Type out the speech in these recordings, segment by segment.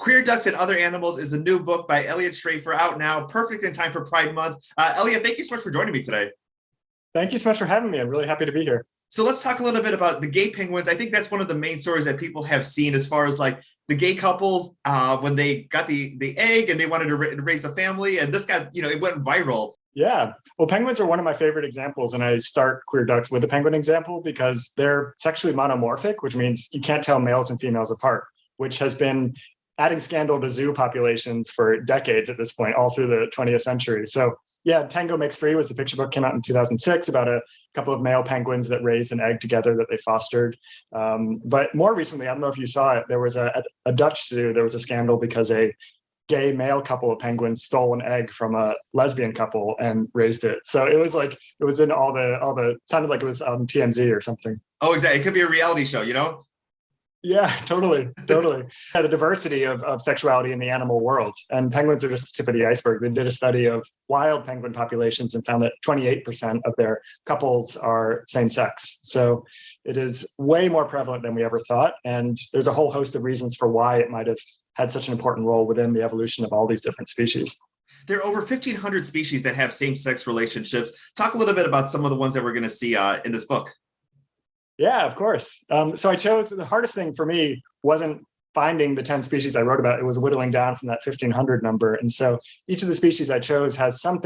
Queer Ducks and Other Animals is a new book by Eliot Schrefer, out now, perfect in time for Pride Month. Eliot, thank you so much for joining me today. Thank you so much for having me. I'm really happy to be here. So let's talk a little bit about the gay penguins. I think that's one of the main stories that people have seen as far as like the gay couples when they got the egg and they wanted to raise a family, and this got, it went viral. Yeah. Well, penguins are one of my favorite examples. And I start Queer Ducks with the penguin example because they're sexually monomorphic, which means you can't tell males and females apart, which has been adding scandal to zoo populations for decades at this point, all through the 20th century. So yeah, Tango Makes Three was the picture book, came out in 2006 about a couple of male penguins that raised an egg together that they fostered. But more recently, I don't know if you saw it, there was a Dutch zoo, there was a scandal because a gay male couple of penguins stole an egg from a lesbian couple and raised it. So it was like, it was in all the sounded like it was on TMZ or something. Oh, exactly. It could be a reality show, Yeah, totally. Yeah, the diversity of sexuality in the animal world. And penguins are just the tip of the iceberg. They did a study of wild penguin populations and found that 28% of their couples are same sex. So it is way more prevalent than we ever thought. And there's a whole host of reasons for why it might have had such an important role within the evolution of all these different species. There are over 1,500 species that have same-sex relationships. Talk a little bit about some of the ones that we're going to see in this book. Yeah, of course. So I chose, the hardest thing for me wasn't finding the 10 species I wrote about. It was whittling down from that 1,500 number. And so each of the species I chose has some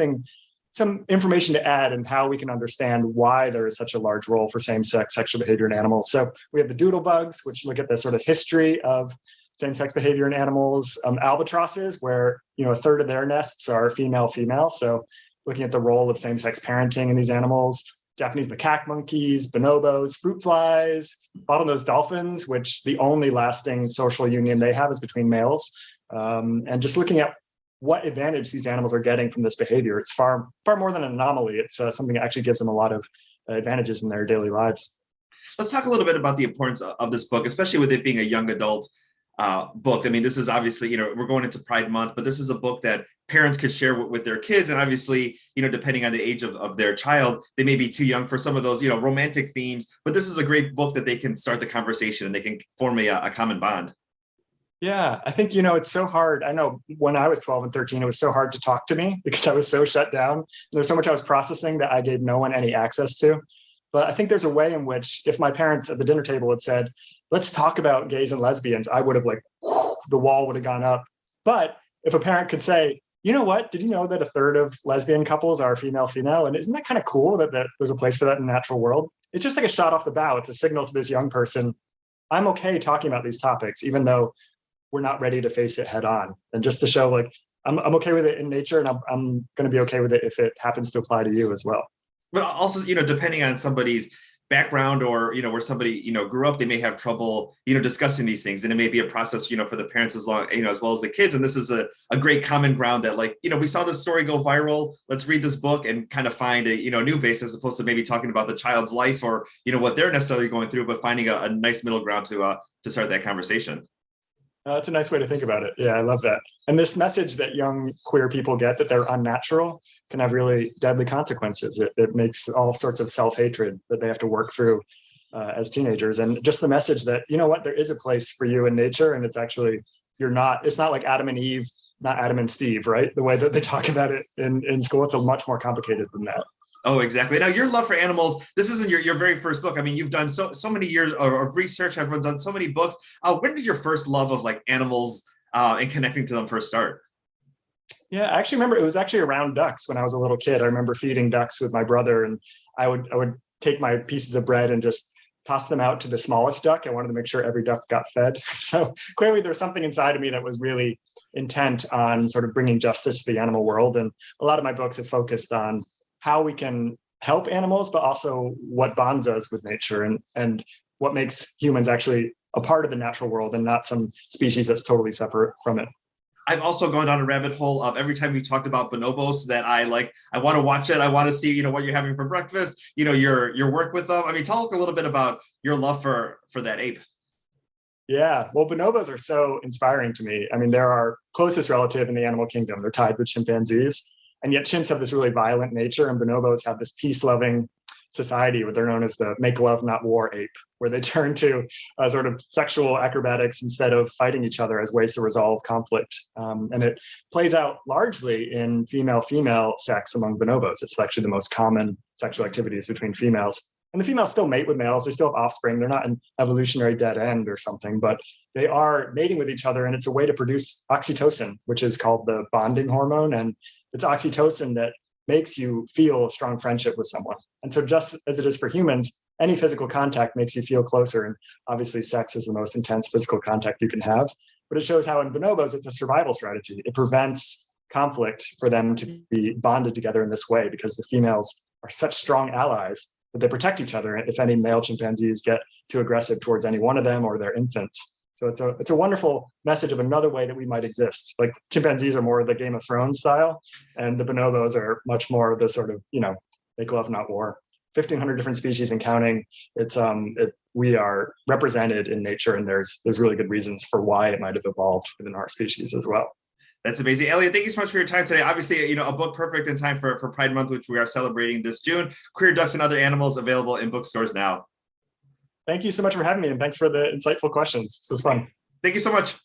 information to add and how we can understand why there is such a large role for same-sex sexual behavior in animals. So we have the Doodle Bugs, which look at the sort of history of same-sex behavior in animals. Albatrosses, where a third of their nests are female-female. So looking at the role of same-sex parenting in these animals. Japanese macaque monkeys, bonobos, fruit flies, bottlenose dolphins, which the only lasting social union they have is between males. And just looking at what advantage these animals are getting from this behavior, it's far more than an anomaly. It's something that actually gives them a lot of advantages in their daily lives. Let's talk a little bit about the importance of this book, especially with it being a young adult book. I mean, this is obviously, we're going into Pride Month, but this is a book that parents could share with their kids. And obviously, depending on the age of their child, they may be too young for some of those, romantic themes, but this is a great book that they can start the conversation and they can form a common bond. Yeah, I think, it's so hard. I know when I was 12 and 13, it was so hard to talk to me because I was so shut down. There's so much I was processing that I gave no one any access to. But I think there's a way in which if my parents at the dinner table had said, let's talk about gays and lesbians, I would have the wall would have gone up. But if a parent could say, you know what, did you know that a third of lesbian couples are female-female? And isn't that kind of cool that there's a place for that in the natural world? It's just like a shot off the bow. It's a signal to this young person, I'm okay talking about these topics, even though we're not ready to face it head on. And just to show I'm okay with it in nature, and I'm going to be okay with it if it happens to apply to you as well. But also, depending on somebody's background or, where somebody, grew up, they may have trouble, discussing these things. And it may be a process, for the parents as well as the kids. And this is a great common ground that we saw this story go viral. Let's read this book and kind of find a, new base as opposed to maybe talking about the child's life or, what they're necessarily going through, but finding a nice middle ground to start that conversation. That's a nice way to think about it. Yeah, I love that. And this message that young queer people get that they're unnatural can have really deadly consequences. It makes all sorts of self-hatred that they have to work through as teenagers. And just the message that, there is a place for you in nature, and it's actually, it's not like Adam and Eve, not Adam and Steve, right? The way that they talk about it in school, it's much more complicated than that. Oh, exactly. Now, your love for animals, this isn't your very first book. I mean, you've done so many years of research. Everyone's done so many books. When did your first love of animals and connecting to them first start? Yeah, I actually remember it was actually around ducks when I was a little kid. I remember feeding ducks with my brother, and I would take my pieces of bread and just toss them out to the smallest duck. I wanted to make sure every duck got fed. So clearly there's something inside of me that was really intent on sort of bringing justice to the animal world. And a lot of my books have focused on how we can help animals, but also what bonds us with nature and what makes humans actually a part of the natural world and not some species that's totally separate from it. I've also gone down a rabbit hole of every time you talked about bonobos that I want to watch it. I want to see, what you're having for breakfast, your work with them. I mean, talk a little bit about your love for that ape. Yeah, well, bonobos are so inspiring to me. I mean, they're our closest relative in the animal kingdom. They're tied with chimpanzees. And yet chimps have this really violent nature, and bonobos have this peace-loving, society where they're known as the make love, not war ape, where they turn to sort of sexual acrobatics instead of fighting each other as ways to resolve conflict. And it plays out largely in female-female sex among bonobos. It's actually the most common sexual activities between females. And the females still mate with males. They still have offspring. They're not an evolutionary dead end or something, but they are mating with each other. And it's a way to produce oxytocin, which is called the bonding hormone. And it's oxytocin that makes you feel a strong friendship with someone. And so just as it is for humans, any physical contact makes you feel closer. And obviously sex is the most intense physical contact you can have. But it shows how in bonobos, it's a survival strategy. It prevents conflict for them to be bonded together in this way because the females are such strong allies that they protect each other if any male chimpanzees get too aggressive towards any one of them or their infants. So it's a wonderful message of another way that we might exist. Like chimpanzees are more the Game of Thrones style, and the bonobos are much more of the sort of, make love, not war. 1,500 different species and counting. We are represented in nature, and there's really good reasons for why it might have evolved within our species as well. That's amazing. Eliot, thank you so much for your time today. Obviously, a book perfect in time for Pride Month, which we are celebrating this June. Queer Ducks and Other Animals, available in bookstores now. Thank you so much for having me, and thanks for the insightful questions. This was fun. Thank you so much.